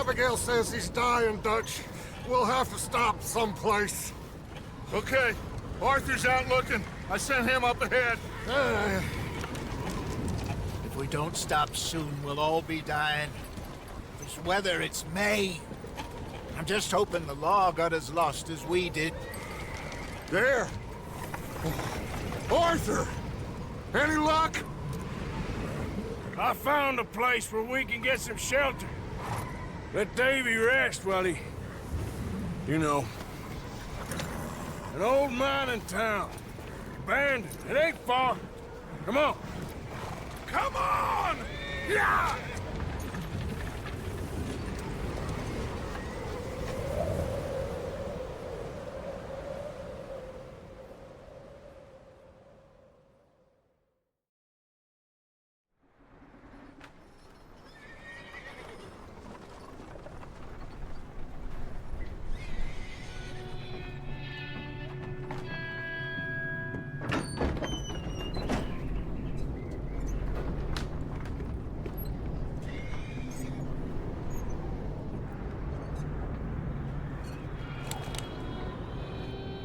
Abigail says he's dying, Dutch. We'll have to stop someplace. Okay. Arthur's out looking. I sent him up ahead. If we don't stop soon, we'll all be dying. This weather, it's May. I'm just hoping the law got as lost as we did. There! Arthur! Any luck? I found a place where we can get some shelter. Let Davy rest while he... You know. An old mining town. Abandoned. It ain't far. Come on. Come on! Yeah!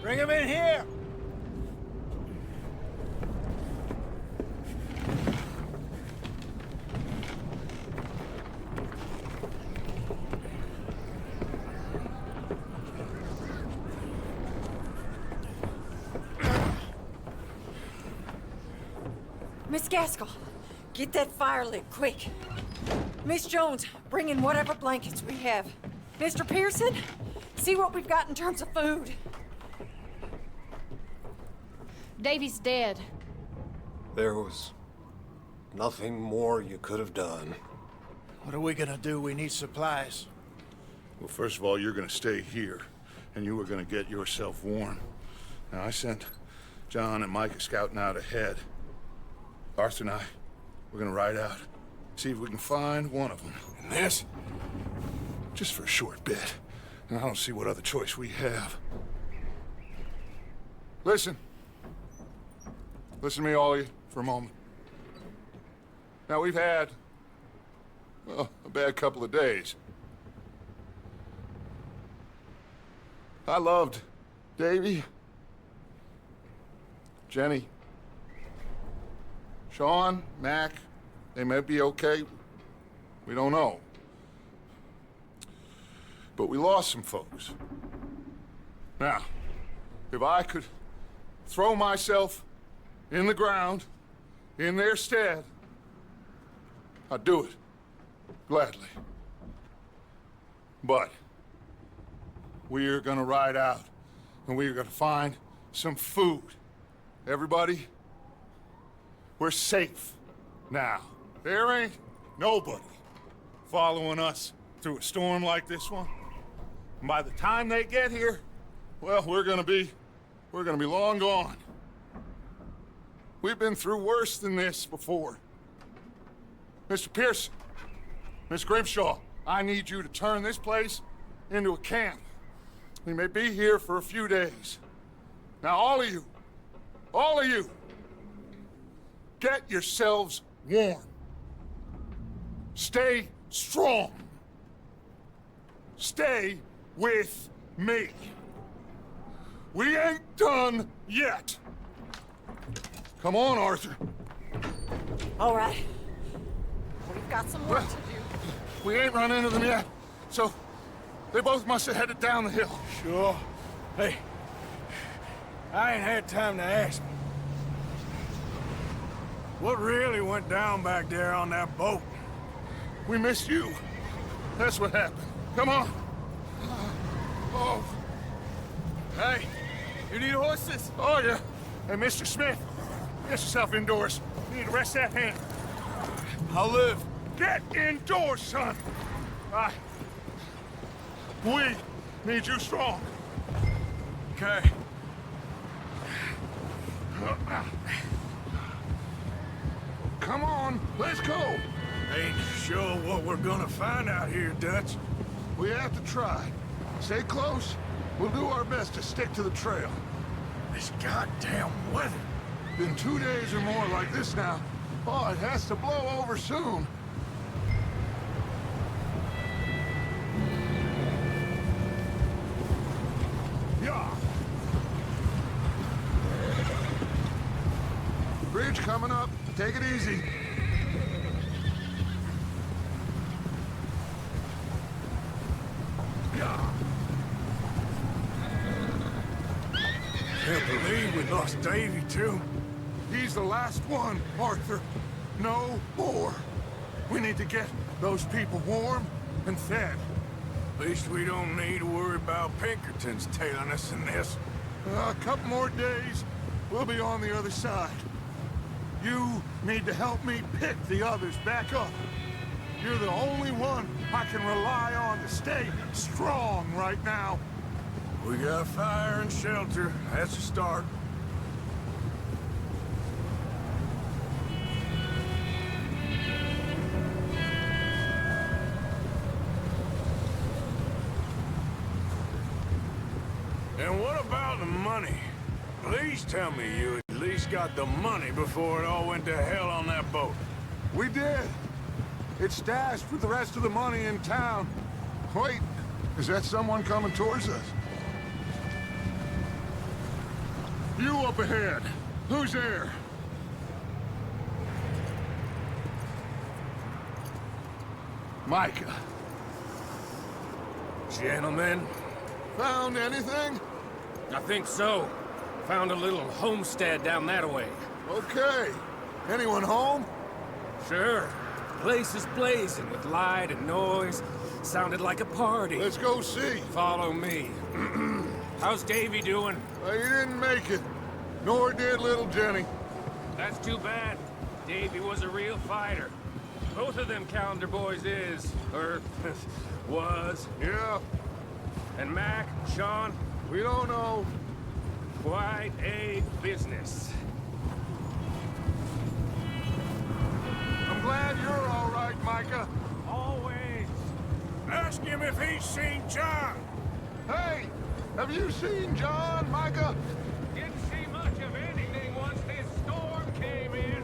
Bring him in here! Miss Gaskell, get that fire lit, quick. Miss Jones, bring in whatever blankets we have. Mr. Pearson, see what we've got in terms of food. Davy's dead. There was nothing more you could have done. What are we gonna do? We need supplies. Well, first of all, you're gonna stay here, and you were gonna get yourself warm. Now, I sent John and Micah scouting out ahead. Arthur and I, we're gonna ride out, see if we can find one of them. And this, just for a short bit. And I don't see what other choice we have. Listen. Listen to me, all of you, for a moment. Now, we've had, well, a bad couple of days. I loved Davy, Jenny, Sean, Mac. They may be okay. We don't know. But we lost some folks. Now, if I could throw myself in the ground, in their stead, I'd do it, gladly. But we're gonna ride out, and we're gonna find some food. Everybody, we're safe now. There ain't nobody following us through a storm like this one. And by the time they get here, well, we're gonna be long gone. We've been through worse than this before. Mr. Pearson, Miss Grimshaw, I need you to turn this place into a camp. We may be here for a few days. Now, all of you, get yourselves warm. Stay strong. Stay with me. We ain't done yet. Come on, Arthur. All right. We've got some work to do. We ain't run into them yet, so they both must have headed down the hill. Sure. Hey, I ain't had time to ask. What really went down back there on that boat? We missed you. That's what happened. Come on. Oh. Hey, you need horses? Oh, yeah. Hey, Mr. Smith, get yourself indoors. You need to rest that hand. I'll live. Get indoors, son. We need you strong. Okay. Come on, let's go. Ain't sure what we're gonna find out here, Dutch. We have to try. Stay close. We'll do our best to stick to the trail. This goddamn weather. Been 2 days or more like this now. Oh, it has to blow over soon. Bridge coming up. Take it easy. Can't believe we lost Davy, too. He's the last one, Arthur. No more. We need to get those people warm and fed. At least we don't need to worry about Pinkertons tailing us in this. A couple more days, we'll be on the other side. You need to help me pick the others back up. You're the only one I can rely on to stay strong right now. We got fire and shelter. That's a start. And what about the money? Please tell me you at least got the money before it all went to hell on that boat. We did. It's stashed with the rest of the money in town. Wait, is that someone coming towards us? You up ahead. Who's there? Micah. Gentlemen, Found anything? I think so. Found a little homestead down that way. Okay. Anyone home? Sure. Place is blazing with light and noise. Sounded like a party. Let's go see. Follow me. How's Davy doing? He didn't make it. Nor did little Jenny. That's too bad. Davy was a real fighter. Both of them calendar boys is, or was. Yeah, And Mac, Sean, we don't know. quite a business. I'm glad you're all right, Micah. Always. Ask him if he's seen John. Hey, have you seen John, Micah? Didn't see much of anything once this storm came in.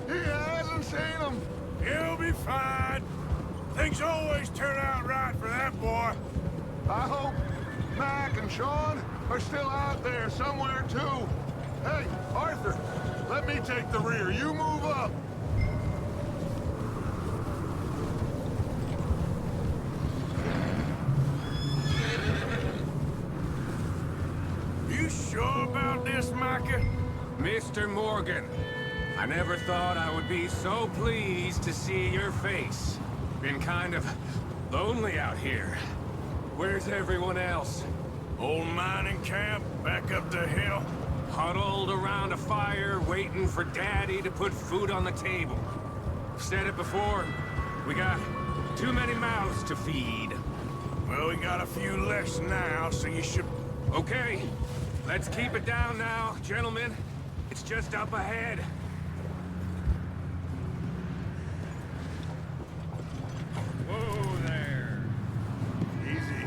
He hasn't seen him. He'll be fine. Things always turn out right for that boy. I hope Mac and Sean are still out there somewhere, too. Hey, Arthur, let me take the rear. You move up. You sure about this, Micah? Mr. Morgan, I never thought I would be so pleased to see your face. Been kind of lonely out here. Where's everyone else? Old mining camp back up the hill. Huddled around a fire, waiting for Daddy to put food on the table. Said it before, we got too many mouths to feed. Well, we got a few less now, so you should... Okay, let's keep it down now, gentlemen. It's just up ahead. Whoa there. Easy.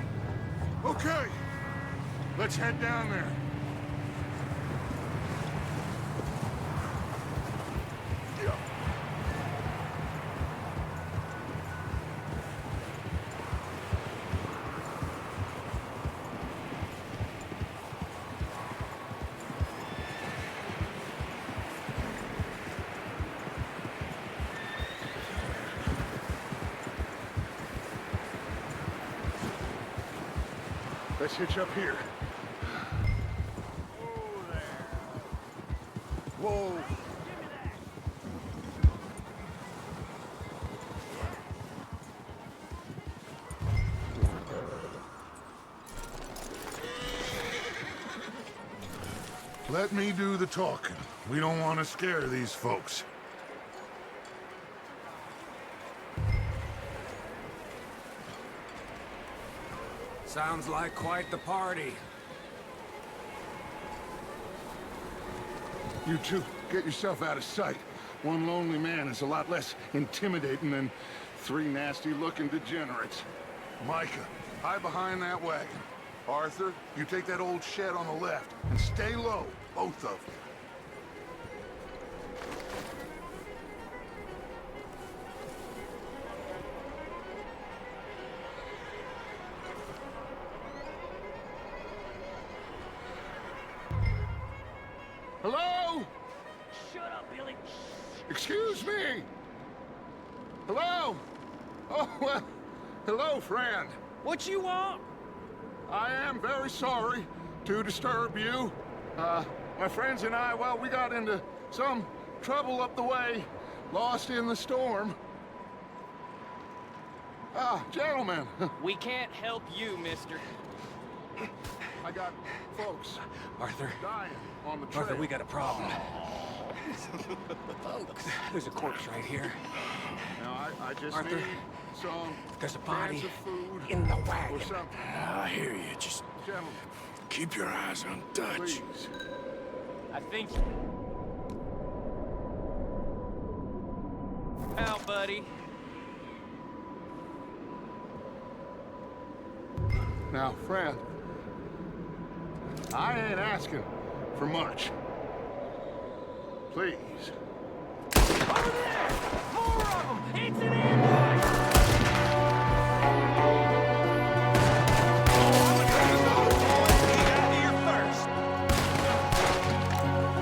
Okay, let's head down there. Yeah. Let's hitch up here. Whoa. Let me do the talking. We don't want to scare these folks. Sounds like quite the party. You two, get yourself out of sight. One lonely man is a lot less intimidating than three nasty-looking degenerates. Micah, hide behind that wagon. Arthur, you take that old shed on the left, and stay low, both of you. Hello? Shut up, Billy. Excuse me! Hello? Oh, well, hello, friend. What you want? I am very sorry to disturb you. My friends and I, well, we got into some trouble up the way, lost in the storm. Ah, gentlemen. We can't help you, mister. I got folks Arthur. dying on the trail. Arthur, we got a problem. There's a corpse right here. Now, I just Arthur, need some there's a body cans of food in the or wagon. something. I hear you. Just Gentlemen, keep your eyes on Dutch. please. I think... Now, buddy. Now, friend, I ain't asking for much. Please. Over there! More of them! It's an ambush!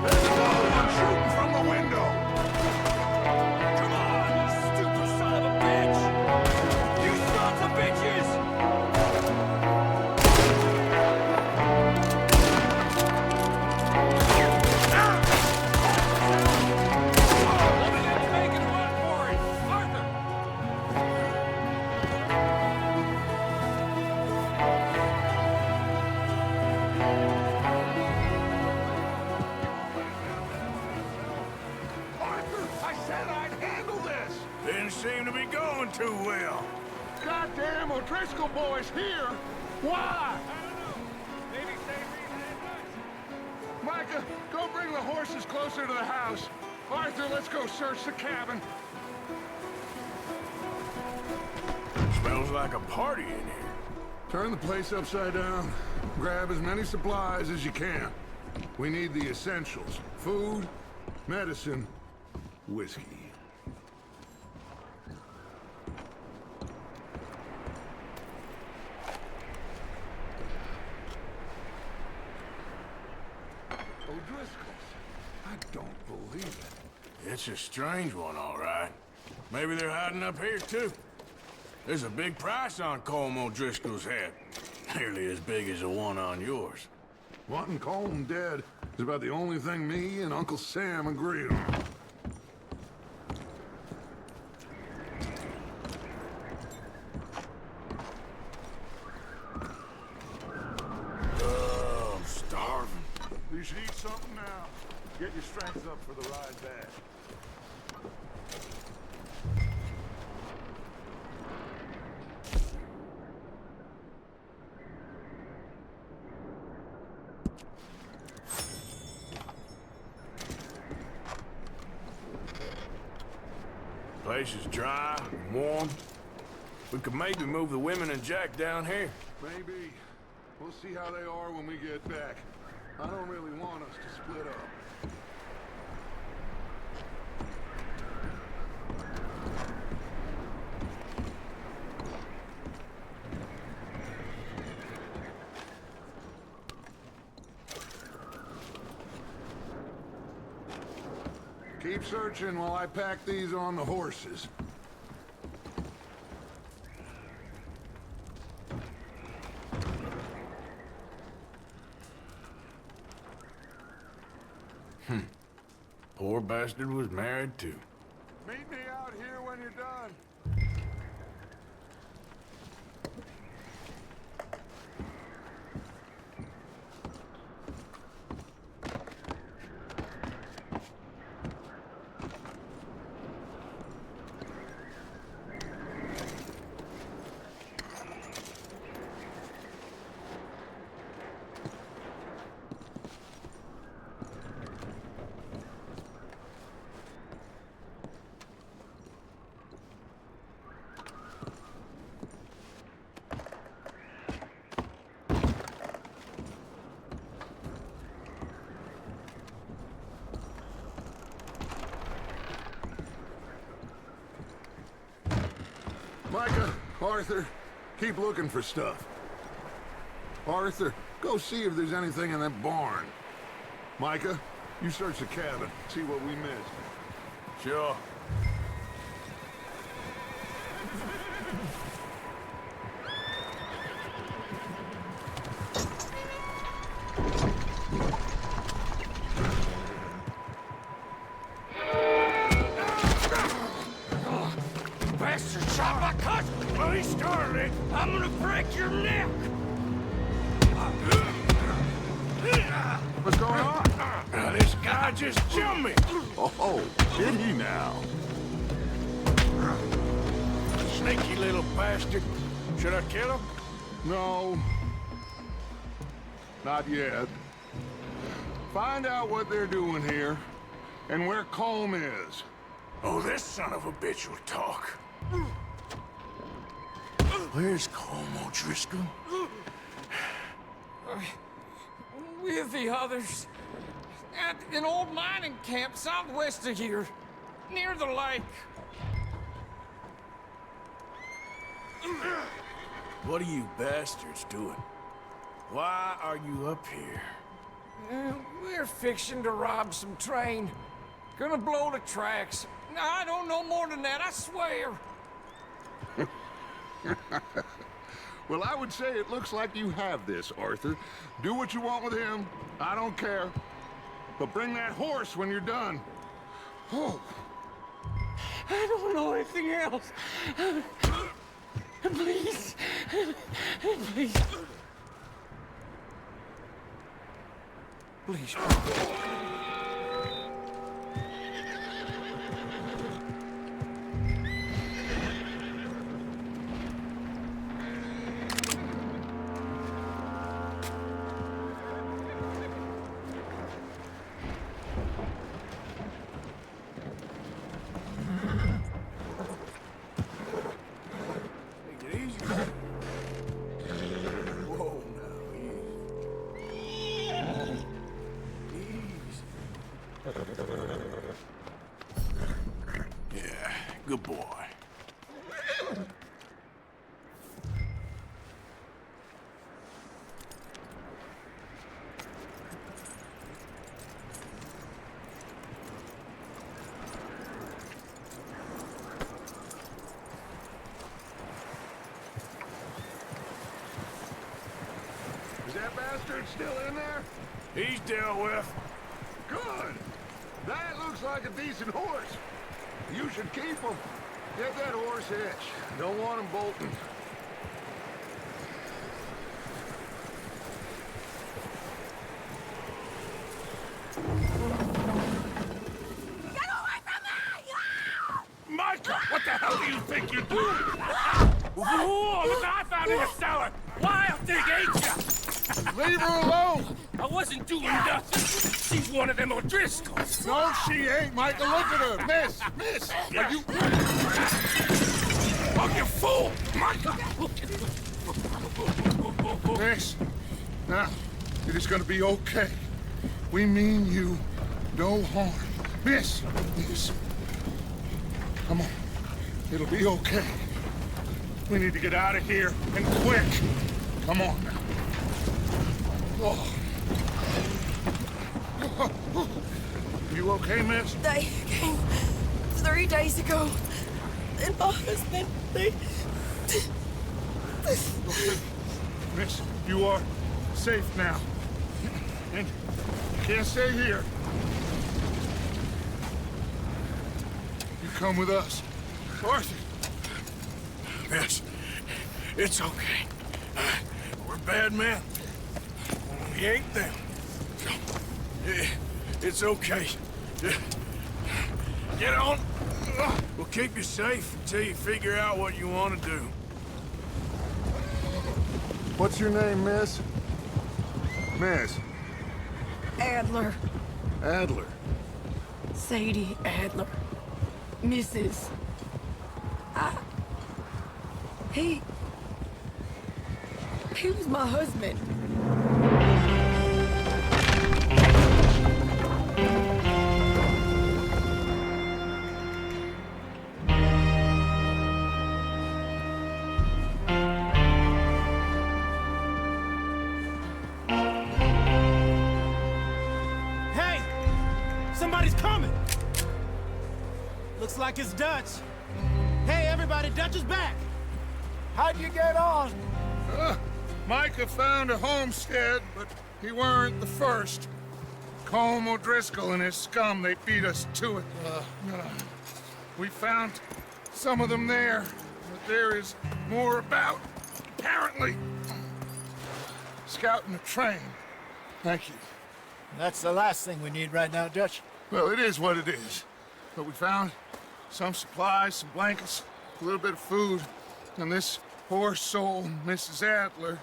There's another one shooting from the window. Come on, you stupid son of a bitch! You sons of bitches! Everything's making a run for it! Arthur! Arthur, I said I'd handle this. Didn't seem to be going too well. Goddamn O'Driscoll boys here. Why? Maybe same reason as us. Micah, go bring the horses closer to the house. Arthur, let's go search the cabin. Smells like a party in here. Turn the place upside down. Grab as many supplies as you can. We need the essentials. Food, medicine, whiskey. O'Driscoll's. I don't believe it. It's a strange one, all right. Maybe they're hiding up here, too. There's a big price on Colm O'Driscoll's head. Nearly as big as the one on yours. Wanting Colm dead is about the only thing me and Uncle Sam agree on. Oh, I'm starving. You should eat something now. Get your strength up for the ride back. Place is dry, and warm. We could maybe move the women and Jack down here. Maybe. We'll see how they are when we get back. I don't really want us to split up. Keep searching while I pack these on the horses. Poor bastard was married, too. Meet me out here when you're done. Micah, Arthur, keep looking for stuff. Arthur, go see if there's anything in that barn. Micah, You search the cabin, see what we missed. Sure. Bastard shot my cousin! Well, he started it. I'm gonna break your neck! What's going on? This guy just jumped me. Oh, did he now? Sneaky little bastard. Should I kill him? No. Not yet. Find out what they're doing here, and where Colm is. Oh, this son of a bitch will talk. Where's Colm O'Driscoll? With the others. At an old mining camp southwest of here. Near the lake. What are you bastards doing? Why are you up here? We're fixing to rob some train. Gonna blow the tracks. I don't know more than that, I swear. Well, I would say it looks like you have this, Arthur. Do what you want with him. I don't care. But bring that horse when you're done. Oh. I don't know anything else. Please. Please. Please. Take it easy. Whoa, now, easy. Yeah, good boy. Is that bastard still in there? He's dealt with. Good. That looks like a decent horse. You should keep him. Get that horse hitched. Don't want him bolting. Micah, what the hell do you think you're doing? Whoa, look what I found in the cellar! Wild thing, ain't ya? Leave her alone! I wasn't doing nothing. She's one of them O'Driscolls. No, she ain't, Michael. Look at her. Miss, are you... Oh, you fool! Micah! Miss, now, it is gonna be okay. We mean you no harm. Miss, come on. It'll be okay. We need to get out of here, and quick. Come on now. Oh. You okay, miss? They came 3 days ago. And my husband, they... Okay. Miss, you are safe now. And you can't stay here. You come with us. Arthur! Miss, it's okay. We're bad men. We ain't them. It's okay. Get on. We'll keep you safe until you figure out what you want to do. What's your name, miss? Miss. Adler. Adler. Sadie Adler. Mrs. He was my husband. Hey! somebody's coming! Looks like it's Dutch. Hey, everybody, Dutch is back! How'd you get on? Micah found a homestead, but he weren't the first. Colm O'Driscoll and his scum, they beat us to it. We found some of them there, but there is more about, apparently. Scouting a train. Thank you. That's the last thing we need right now, Dutch. Well, it is what it is. But we found some supplies, some blankets, a little bit of food, and this poor soul, Mrs. Adler,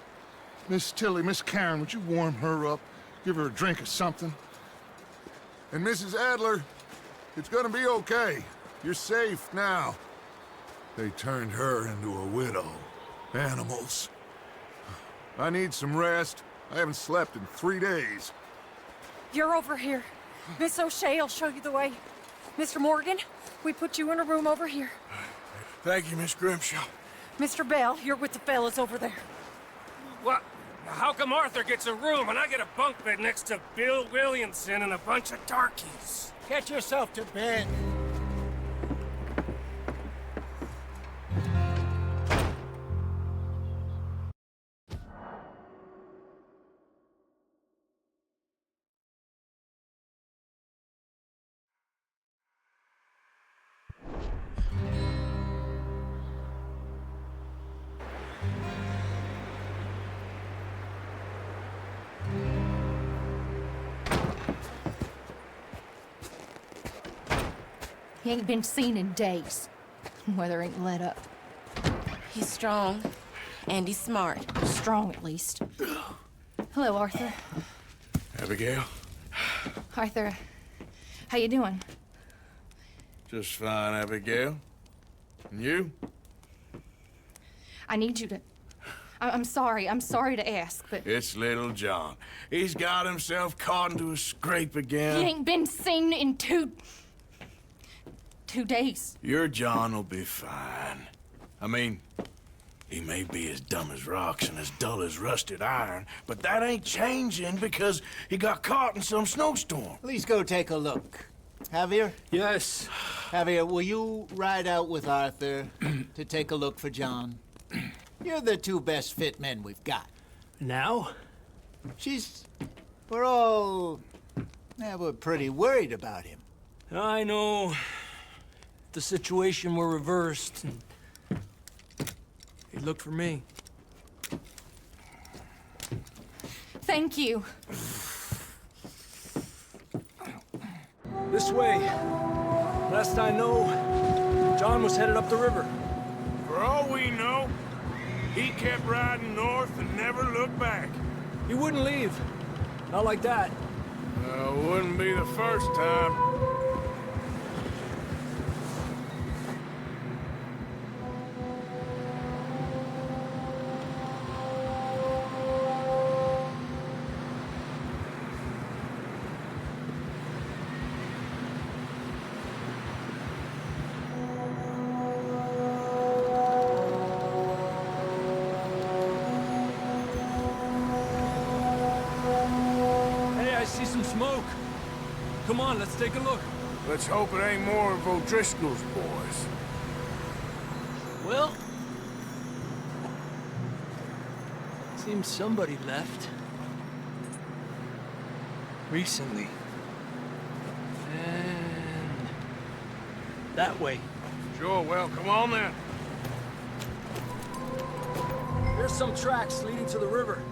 Miss Tilly, Miss Karen, would you warm her up? Give her a drink or something? And Mrs. Adler, it's gonna be okay. You're safe now. They turned her into a widow. Animals. I need some rest. I haven't slept in 3 days. You're over here. Miss O'Shea will show you the way. Mr. Morgan, we put you in a room over here. Thank you, Miss Grimshaw. Mr. Bell, you're with the fellas over there. What? How come Arthur gets a room and I get a bunk bed next to Bill Williamson and a bunch of darkies? Get yourself to bed. He ain't been seen in days. Weather ain't let up. He's strong, and he's smart. Strong, at least. Hello, Arthur. Abigail? Arthur, how you doing? Just fine, Abigail. And you? I need you to... I'm sorry to ask, but... It's little John. He's got himself caught into a scrape again. He ain't been seen in 2 days. Your John will be fine. I mean, he may be as dumb as rocks and as dull as rusted iron, but that ain't changing because he got caught in some snowstorm. Please go take a look. Javier? Yes. Javier, will you ride out with Arthur to take a look for John? You're the 2 best fit men we've got. Now? We're pretty worried about him. I know. The situation were reversed. He looked for me. Thank you. This way. Last I know, John was headed up the river. For all we know, he kept riding north and never looked back. He wouldn't leave. Not like that. Wouldn't be the first time. Smoke. Come on, let's take a look. Let's hope it ain't more of O'Driscoll's boys. Well, seems somebody left. Recently. And that way. Sure, well, come on then. There's some tracks leading to the river.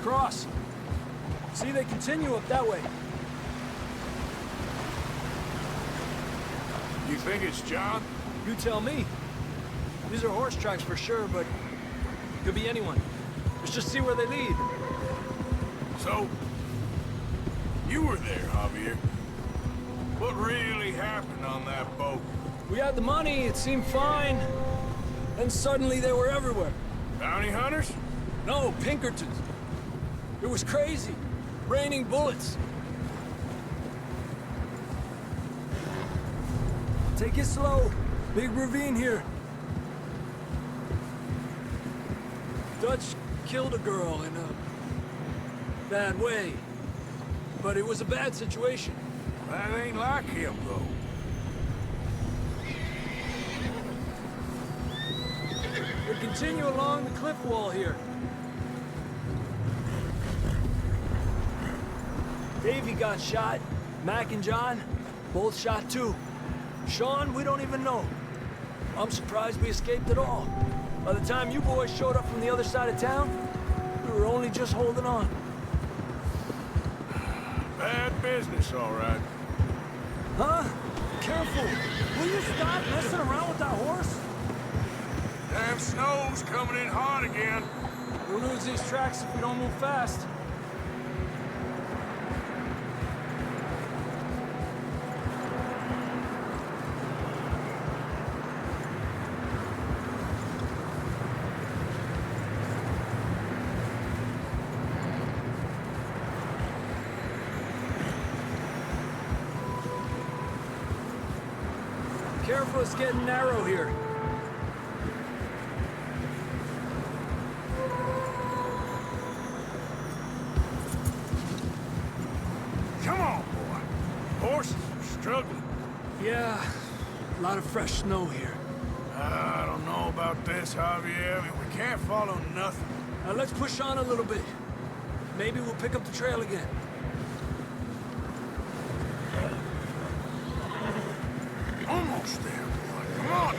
Cross. See, they continue up that way. You think it's John? You tell me. These are horse tracks for sure, but could be anyone. Let's just see where they lead. So, you were there, Javier. What really happened on that boat? We had the money, it seemed fine. Then suddenly they were everywhere. Bounty hunters? No, Pinkertons. It was crazy. Raining bullets. Take it slow. Big ravine here. Dutch killed a girl in a bad way. But it was a bad situation. That ain't like him, though. We continue along the cliff wall here. Davey got shot. Mac and John, both shot too. Sean, we don't even know. I'm surprised we escaped at all. By the time you boys showed up from the other side of town, we were only just holding on. Bad business, all right. Huh? Careful! Will you stop messing around with that horse? Damn snow's coming in hard again. We'll lose these tracks if we don't move fast. Careful, it's getting narrow here. Come on, boy. Horses are struggling. Yeah, a lot of fresh snow here. I don't know about this, Javier. I mean, we can't follow nothing. Let's push on a little bit. Maybe we'll pick up the trail again. Almost there, boy. Come on.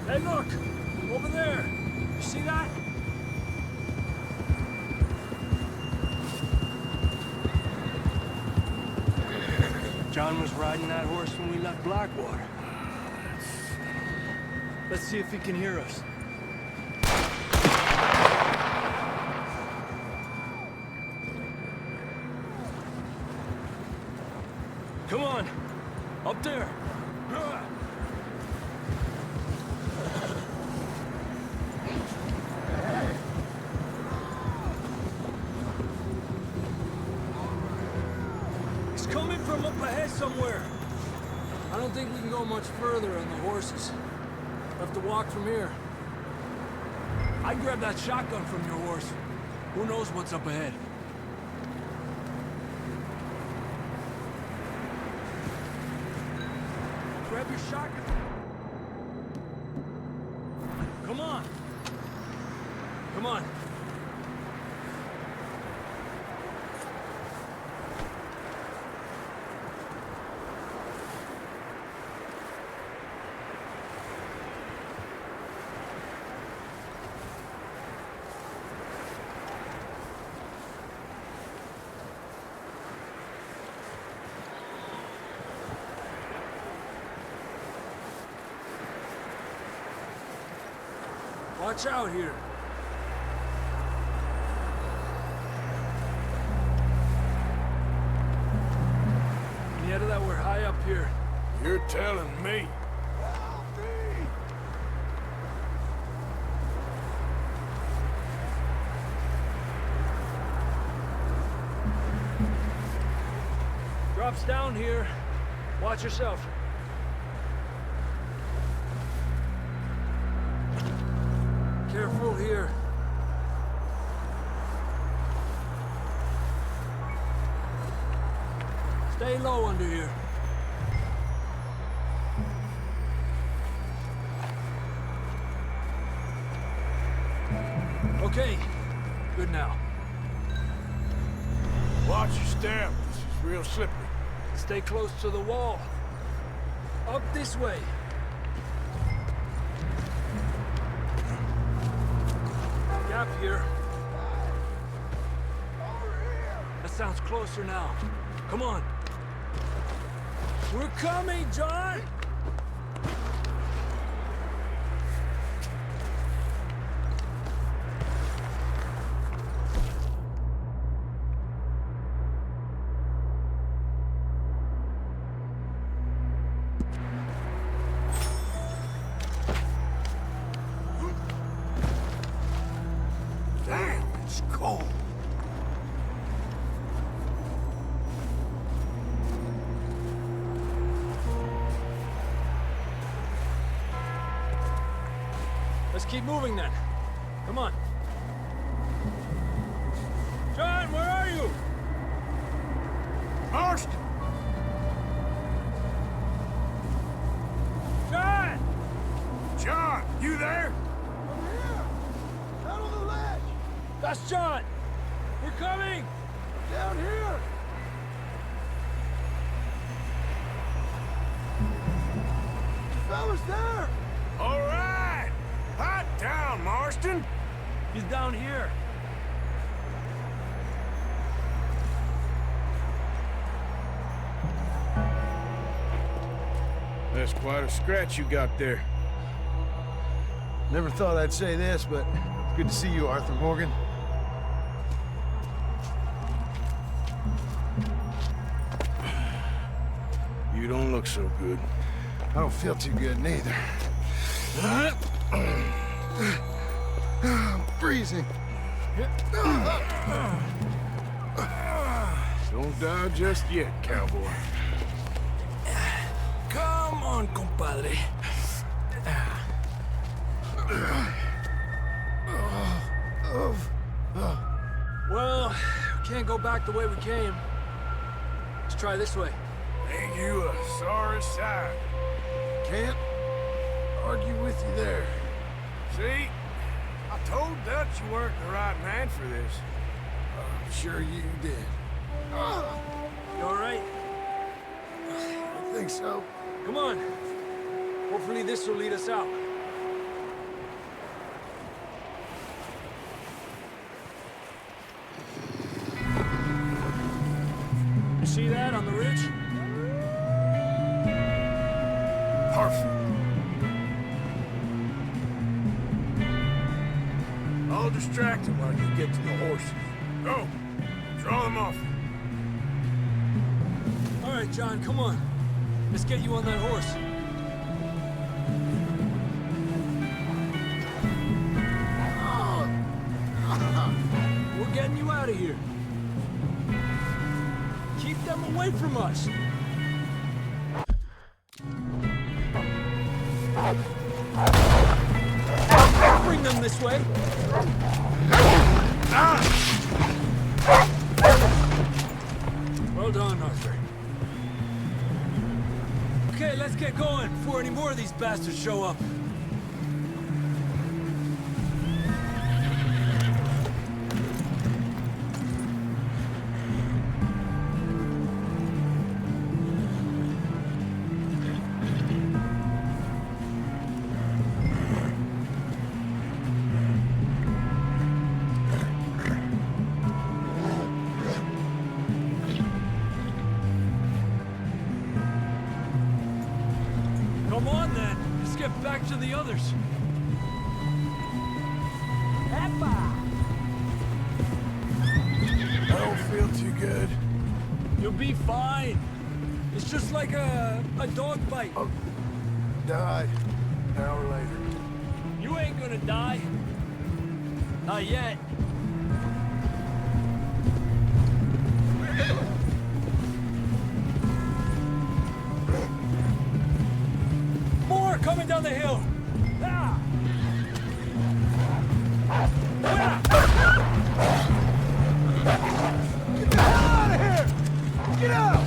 Hey, look! Over there! You see that? John was riding that horse when we left Blackwater. Let's see if he can hear us. Come on! Up there! He's coming from up ahead somewhere. I don't think we can go much further on the horses. We'll have to walk from here. I'd grab that shotgun from your horse. Who knows what's up ahead? Grab your shotgun. Come on. Come on. Watch out here. Yeah, that we're high up here. You're telling me. Drops down here. Watch yourself. Careful here. Stay low under here. Okay, good now. Watch your step. This is real slippery. Stay close to the wall. Up this way. Gap here. That sounds closer now. Come on. We're coming, John! Damn, it's cold. Let's keep moving then. Come on. John, where are you? Marston! John! John, you there? I'm here! Down on the ledge! That's John! We're coming! Down here! Fella's there! All right! Hot down, Marston! He's down here. That's quite a scratch you got there. Never thought I'd say this, but it's good to see you, Arthur Morgan. You don't look so good. I don't feel too good neither. I'm freezing. Don't die just yet, cowboy. Come on, compadre. Well, we can't go back the way we came. Let's try this way. Ain't you a sorry sight? Can't argue with you there. See? I told Dutch you weren't the right man for this. I'm sure you did. You all right? I think so. Come on. Hopefully this will lead us out. You see that on the ridge? Perfect. I'll distract him while you get to the horses. Go. Draw them off. All right, John, come on. Let's get you on that horse. We're getting you out of here. Keep them away from us. Bring them this way. Well done, Arthur. Okay, let's get going before any more of these bastards show up. Come on, then. Let's get back to the others. I don't feel too good. You'll be fine. It's just like a dog bite. Died an hour later. You ain't gonna die. Not yet. More coming down the hill. Ah! Get the hell out of here! Get out!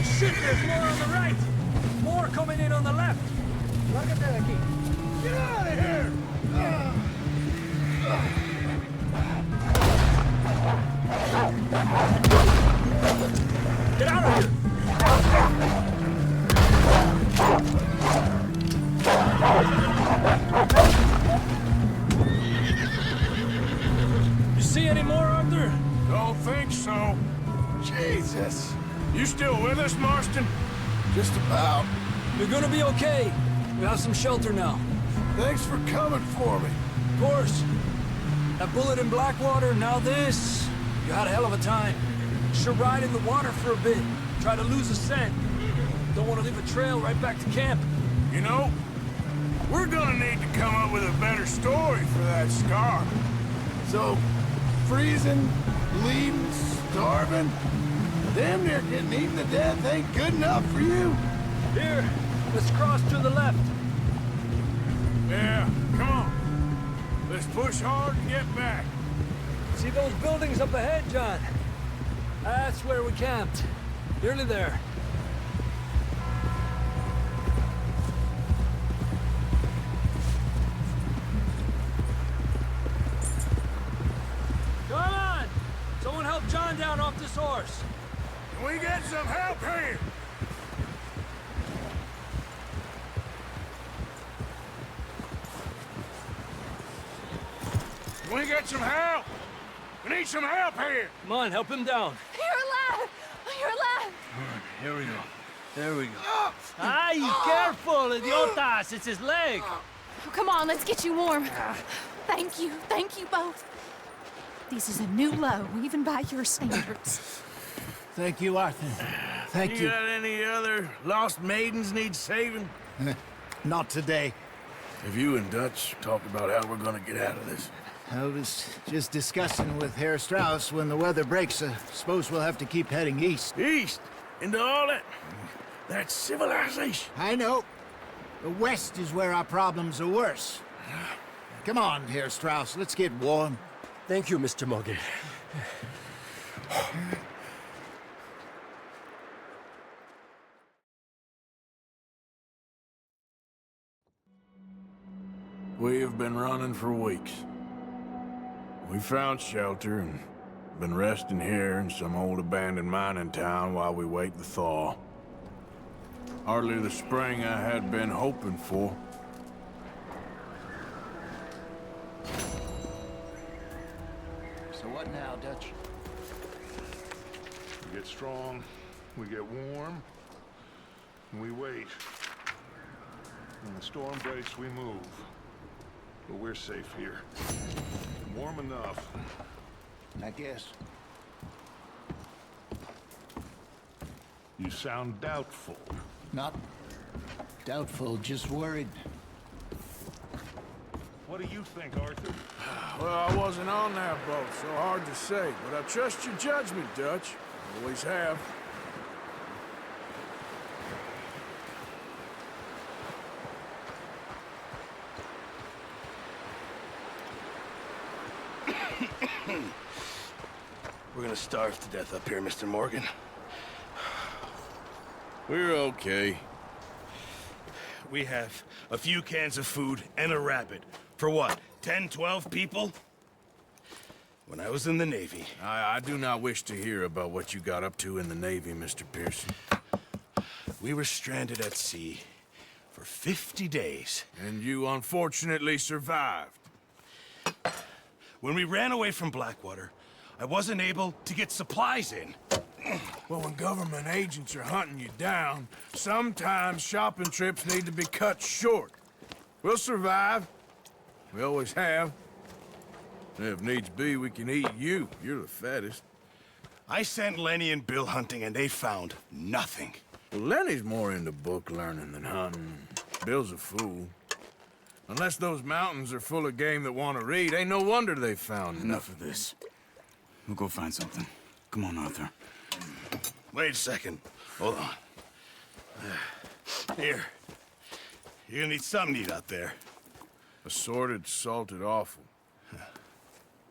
Shit, there's more on the right. More coming in on the left. Lárgate de aquí. Get out of here! Get out of here! You see any more, Arthur? Don't think so. Jesus! You still with us, Marston? Just about. You're gonna be okay. We have some shelter now. Thanks for coming for me. Of course. That bullet in Blackwater, now this. You had a hell of a time. Should ride in the water for a bit. Try to lose the scent. Don't want to leave a trail right back to camp. You know, we're gonna need to come up with a better story for that scar. So, freezing, bleeding, starving, damn near getting eaten to death ain't good enough for you. Here, let's cross to the left. Yeah, push hard and get back. See those buildings up ahead, John? That's where we camped. Nearly there. Come on! Someone help John down off this horse. Can we get some help here? Can we get some help? We need some help here! Come on, help him down. You're alive! You're alive! Here we go. There we go. Ay, careful, idiotas! It's his leg! Oh, come on, let's get you warm. Thank you both. This is a new low, even by your standards. Thank you, Arthur. Thank you. You got any other lost maidens need saving? Not today. Have you and Dutch talked about how we're gonna get out of this? I was just discussing with Herr Strauss when the weather breaks. Suppose we'll have to keep heading east. East? Into all that... That's civilization. I know. The west is where our problems are worse. Come on, Herr Strauss, let's get warm. Thank you, Mr. Morgan. We have been running for weeks. We found shelter and been resting here in some old abandoned mining town while we wait the thaw. Hardly the spring I had been hoping for. So what now, Dutch? We get strong, we get warm, and we wait. When the storm breaks, we move. But we're safe here. Warm enough. I guess. You sound doubtful. Not doubtful, just worried. What do you think, Arthur? Well, I wasn't on that boat, so hard to say. But I trust your judgment, Dutch. Always have. We're gonna starve to death up here, Mr. Morgan. We're okay. We have a few cans of food and a rabbit. For what, 10, 12 people? When I was in the Navy... I do not wish to hear about what you got up to in the Navy, Mr. Pearson. We were stranded at sea for 50 days. And you unfortunately survived. When we ran away from Blackwater, I wasn't able to get supplies in. Well, when government agents are hunting you down, sometimes shopping trips need to be cut short. We'll survive. We always have. If needs be, we can eat you. You're the fattest. I sent Lenny and Bill hunting, and they found nothing. Well, Lenny's more into book learning than hunting. Bill's a fool. Unless those mountains are full of game that want to read, ain't no wonder they found Enough of this. We'll go find something. Come on, Arthur. Wait a second. Hold on. Here. You're gonna need something to eat out there. Assorted, salted offal.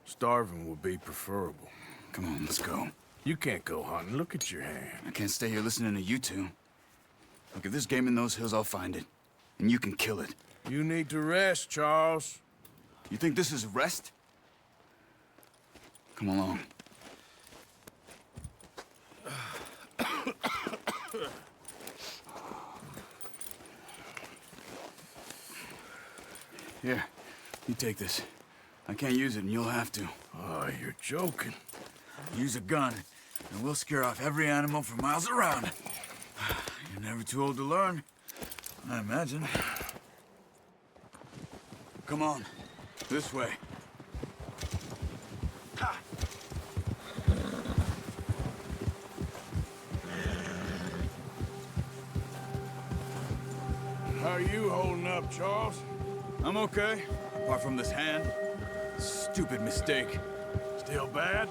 Starving would be preferable. Come on, let's go. You can't go hunting. Look at your hand. I can't stay here listening to you two. Look, if there's game in those hills, I'll find it. And you can kill it. You need to rest, Charles. You think this is rest? Come along. Here, you take this. I can't use it, and you'll have to. Oh, you're joking. Use a gun, and we'll scare off every animal for miles around. You're never too old to learn, I imagine. Come on, this way. How are you holding up, Charles? I'm okay, apart from this hand. Stupid mistake. Still bad?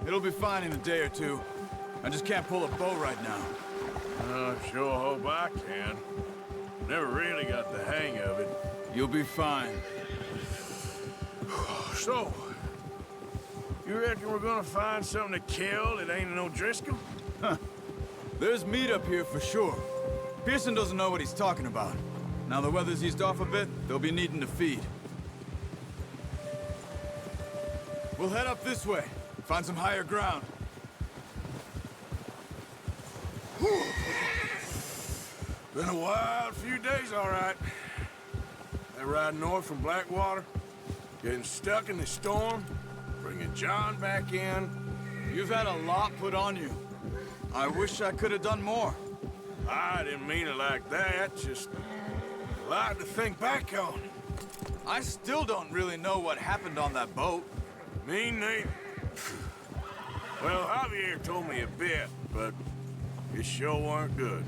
It'll be fine in a day or two. I just can't pull a bow right now. I sure hope I can. Never really got the hang of it. You'll be fine. So, you reckon we're gonna find something to kill that ain't an O'Driscoll? Huh. There's meat up here for sure. Pearson doesn't know what he's talking about. Now the weather's eased off a bit, they'll be needing to feed. We'll head up this way, find some higher ground. Whew. Been a wild few days, all right. That ride north from Blackwater, getting stuck in the storm, bringing John back in. You've had a lot put on you. I wish I could have done more. I didn't mean it like that, just a lot to think back on. I still don't really know what happened on that boat. Me neither. Well, Javier told me a bit, but it sure weren't good.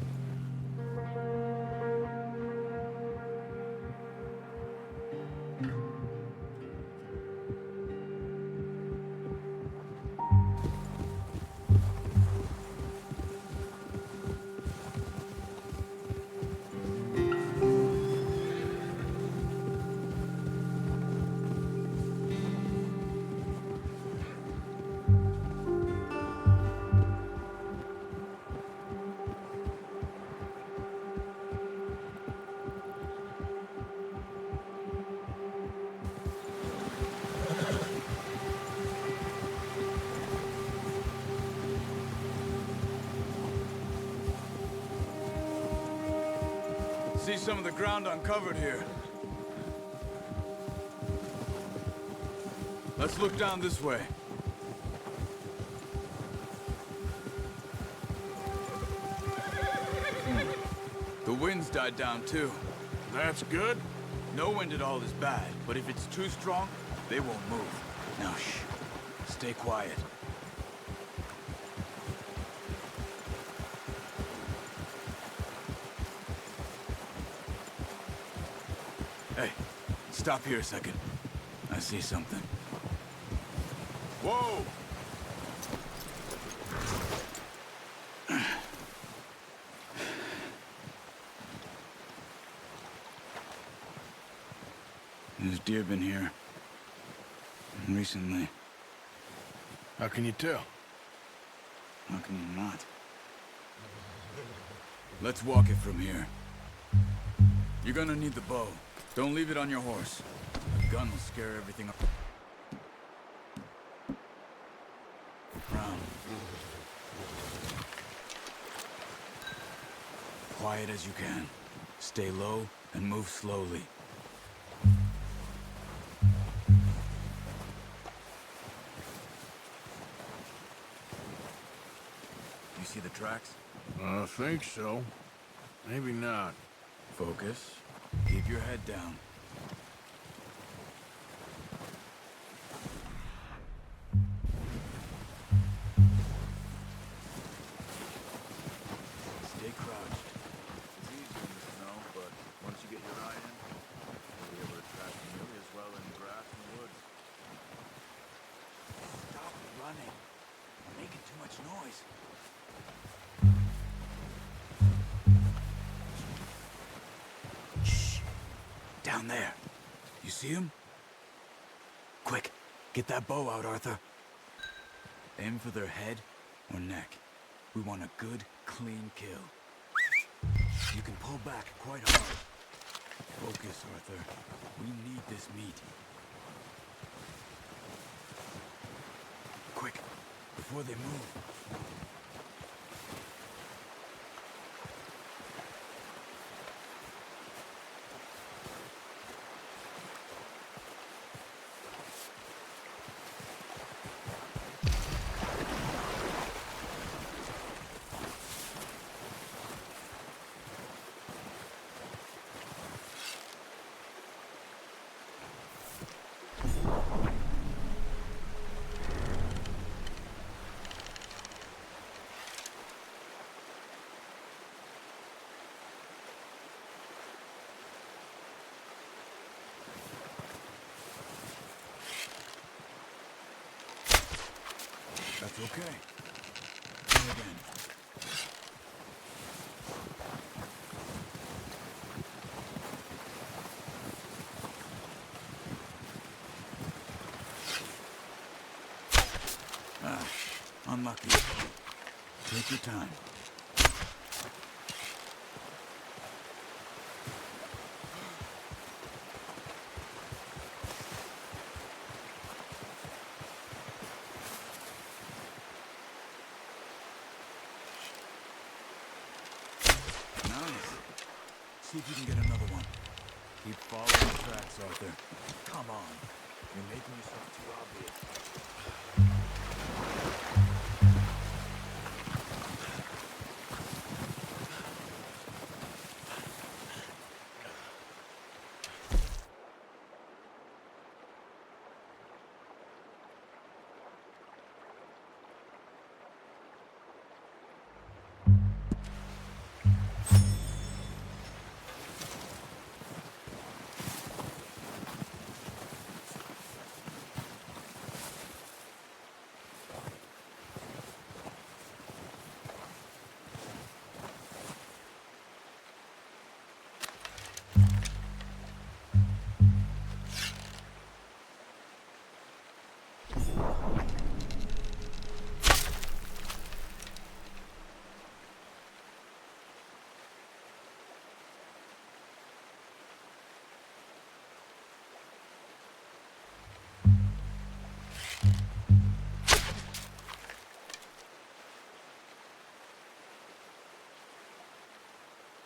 See some of the ground uncovered here. Let's look down this way. The wind's died down too. That's good. No wind at all is bad, but if it's too strong, they won't move. Now shh. Stay quiet. Hey, stop here a second. I see something. Whoa! There's deer been here. Recently. How can you tell? How can you not? Let's walk it from here. You're gonna need the bow. Don't leave it on your horse. A gun will scare everything up. Round. Quiet as you can. Stay low and move slowly. You see the tracks? I think so. Maybe not. Focus. Keep your head down. Stay crouched. It's easier in the snow, but once you get your eye in, you'll be able to track nearly as well in grass and woods. Stop running. You're making too much noise. Down there. You see him? Quick, get that bow out, Arthur. Aim for their head or neck. We want a good, clean kill. You can pull back quite hard. Focus, Arthur. We need this meat. Quick, before they move. That's okay. Try again. Unlucky. Take your time. Nice. See if you can get another one. Keep following the tracks, Arthur. Come on. You're making yourself too obvious.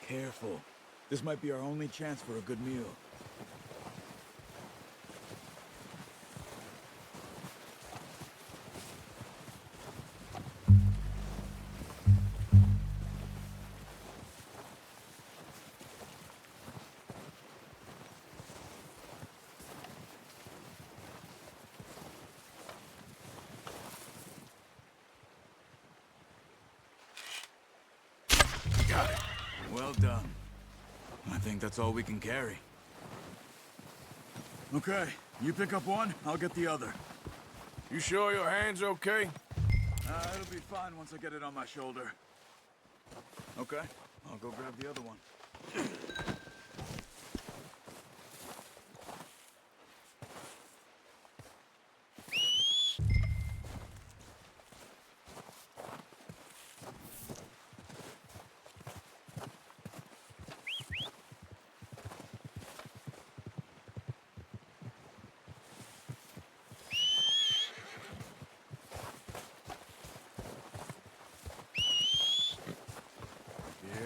Careful. This might be our only chance for a good meal. Got it. Well done. I think that's all we can carry. Okay, you pick up one, I'll get the other. You sure your hand's okay? It'll be fine once I get it on my shoulder. Okay, I'll go grab the other one.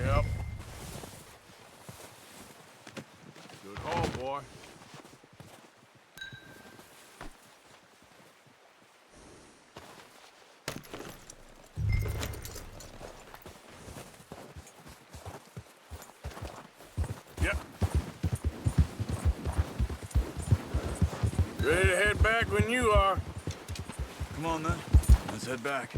Yep. Good haul, boy. Yep. Ready to head back when you are. Come on then, let's head back.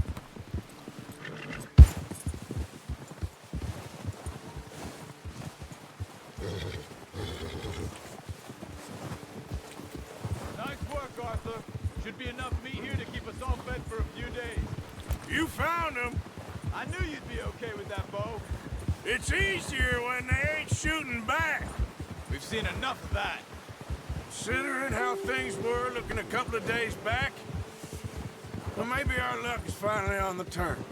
Nice work, Arthur. Should be enough meat here to keep us all fed for a few days. You found him. I knew you'd be okay with that bow. It's easier when they ain't shooting back. We've seen enough of that. Considering how things were looking a couple of days back, well, maybe our luck is finally on the turn.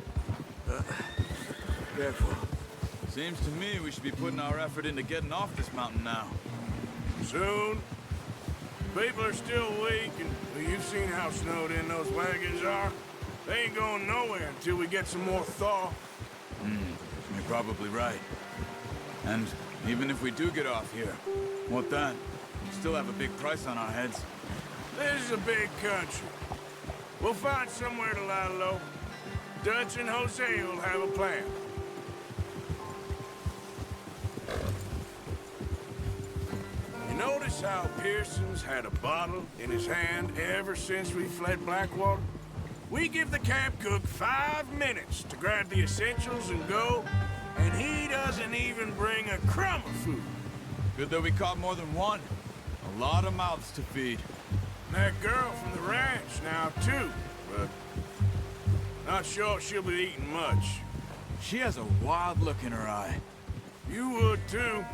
Careful. Seems to me we should be putting our effort into getting off this mountain now. Soon. People are still weak, and well, you've seen how snowed in those wagons are. They ain't going nowhere until we get some more thaw. You're probably right. And even if we do get off here, what then? We still have a big price on our heads. This is a big country. We'll find somewhere to lie low. Dutch and Jose will have a plan. You notice how Pearson's had a bottle in his hand ever since we fled Blackwater? We give the camp cook 5 minutes to grab the essentials and go, and he doesn't even bring a crumb of food. Good that we caught more than one. A lot of mouths to feed. And that girl from the ranch now, too, but not sure she'll be eating much. She has a wild look in her eye. You would, too.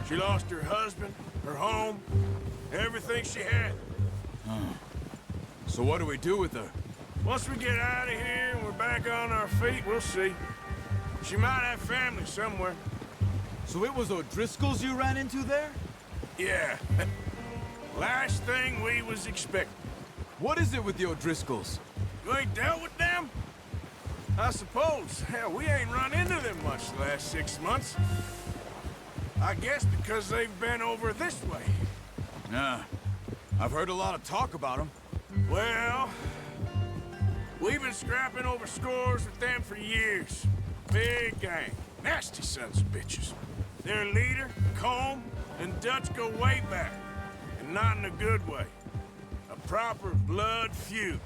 She lost her husband, her home, everything she had. So what do we do with her? Once we get out of here and we're back on our feet, we'll see. She might have family somewhere. So it was O'Driscoll's you ran into there? Yeah. Last thing we was expecting. What is it with the O'Driscolls? You ain't dealt with them? I suppose. Hell, we ain't run into them much the last 6 months. I guess because they've been over this way. Nah. I've heard a lot of talk about them. Well, we've been scrapping over scores with them for years. Big gang. Nasty sons of bitches. Their leader, Combe, and Dutch go way back. And not in a good way. A proper blood feud.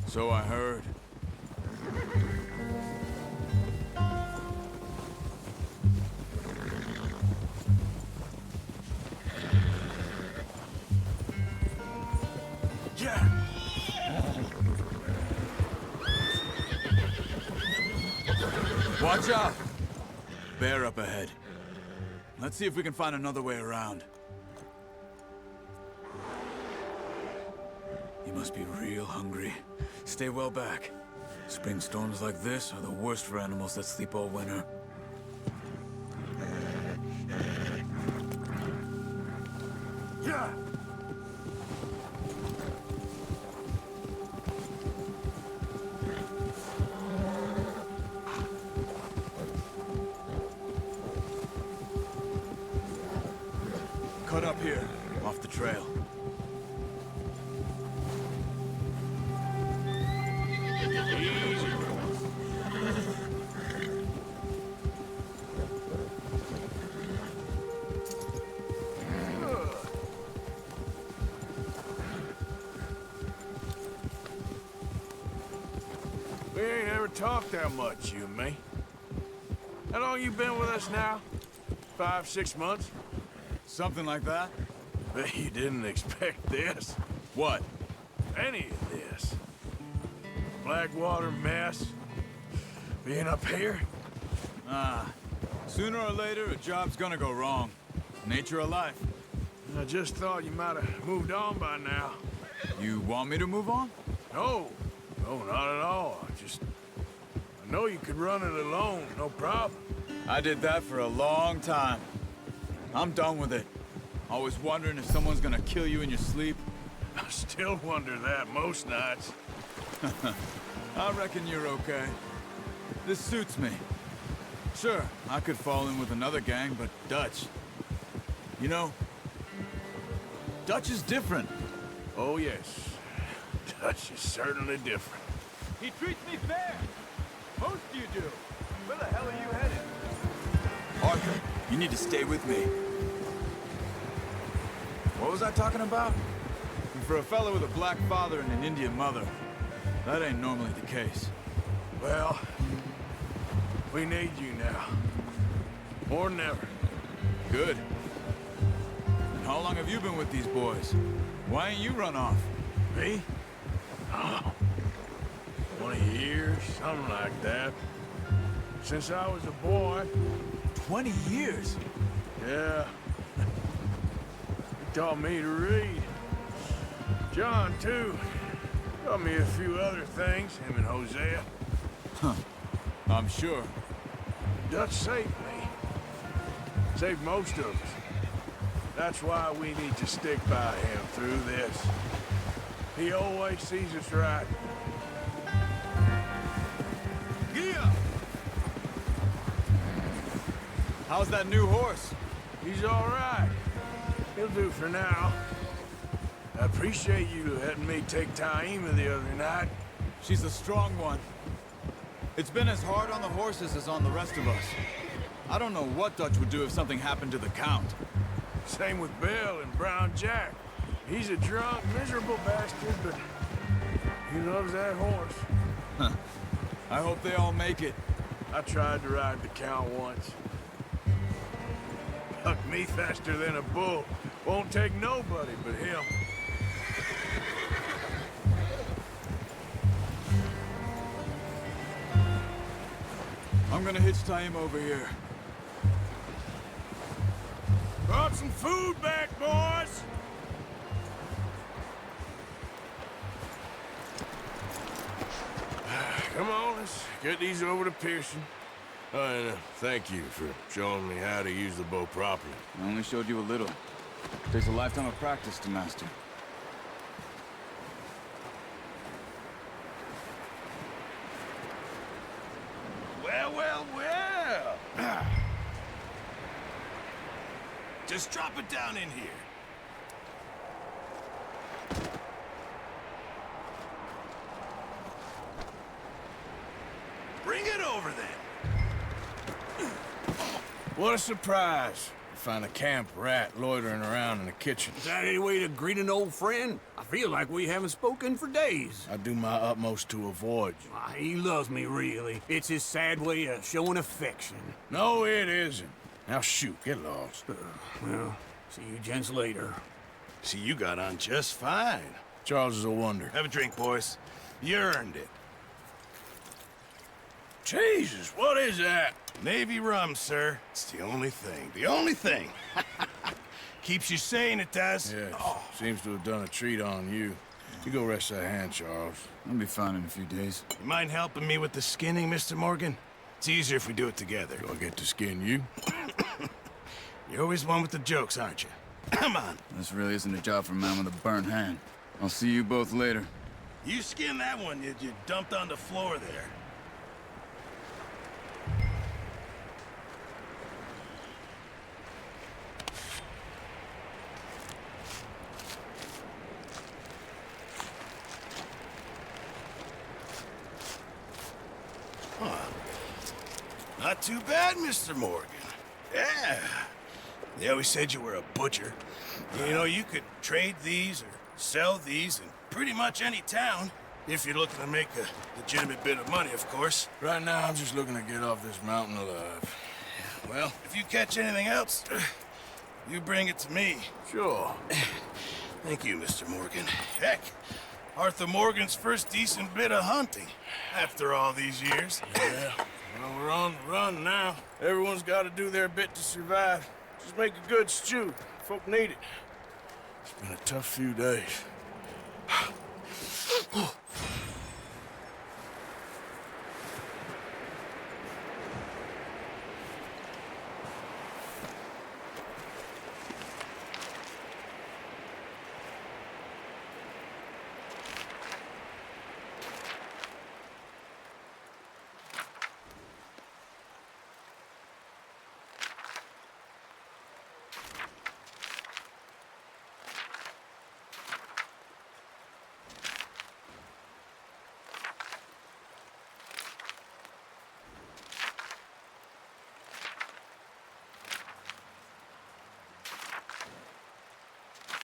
So I heard. Yeah. Watch out! Bear up ahead. Let's see if we can find another way around. You must be real hungry. Stay well back. Spring storms like this are the worst for animals that sleep all winter. Yeah. Cut up here, off the trail. Easy. We ain't ever talked that much, you and me. How long you been with us now? 5, 6 months? Something like that? Bet you didn't expect this. What? Any of this. Blackwater mess. Being up here? Ah. Sooner or later, a job's gonna go wrong. Nature of life. I just thought you might have moved on by now. You want me to move on? No. No, not at all. I know you could run it alone, no problem. I did that for a long time. I'm done with it. Always wondering if someone's gonna kill you in your sleep. I still wonder that most nights. I reckon you're okay. This suits me. Sure, I could fall in with another gang, but Dutch... You know, Dutch is different. Oh, yes. Dutch is certainly different. He treats me fair. Most you do. Where the hell are you headed? Arthur, you need to stay with me. What was I talking about? And for a fellow with a black father and an Indian mother, that ain't normally the case. Well, we need you now. More than ever. Good. And how long have you been with these boys? Why ain't you run off? Me? Oh, 20 years, something like that. Since I was a boy. 20 years? Yeah. He taught me to read. John, too. Taught me a few other things, him and Hosea. Huh. I'm sure. Dutch saved me. Saved most of us. That's why we need to stick by him through this. He always sees us right. Yeah! How's that new horse? He's all right. He'll do for now. I appreciate you letting me take Taima the other night. She's a strong one. It's been as hard on the horses as on the rest of us. I don't know what Dutch would do if something happened to the Count. Same with Bill and Brown Jack. He's a drunk, miserable bastard, but he loves that horse. Huh. I hope they all make it. I tried to ride the Count once. Hucked me faster than a bull. Won't take nobody but him. I'm gonna hitch Taima over here. Brought some food back, boys! let's get these over to Pearson. Oh, and thank you for showing me how to use the bow properly. I only showed you a little. Takes a lifetime of practice to master. Well, well, well. Just drop it down in here. Bring it over then. What a surprise. To find a camp rat loitering around in the kitchen. Is that any way to greet an old friend? I feel like we haven't spoken for days. I do my utmost to avoid you. He loves me, really. It's his sad way of showing affection. No, it isn't. Now shoot, get lost. Well, see you gents later. See, you got on just fine. Charles is a wonder. Have a drink, boys. You earned it. Jesus, what is that? Navy rum, sir. It's the only thing. The only thing. Keeps you sane, it does. Yes. Seems to have done a treat on you. You go rest that hand, Charles. I'll be fine in a few days. You mind helping me with the skinning, Mr. Morgan? It's easier if we do it together. Do I get to skin you? You're always one with the jokes, aren't you? Come on. This really isn't a job for a man with a burnt hand. I'll see you both later. You skinned that one you dumped on the floor there. Not too bad, Mr. Morgan. Yeah. They always said you were a butcher. You know, you could trade these or sell these in pretty much any town. If you're looking to make a legitimate bit of money, of course. Right now, I'm just looking to get off this mountain alive. Well, if you catch anything else, you bring it to me. Sure. Thank you, Mr. Morgan. Heck, Arthur Morgan's first decent bit of hunting after all these years. Yeah. Well, we're on the run now. Everyone's got to do their bit to survive. Just make a good stew. Folk need it. It's been a tough few days.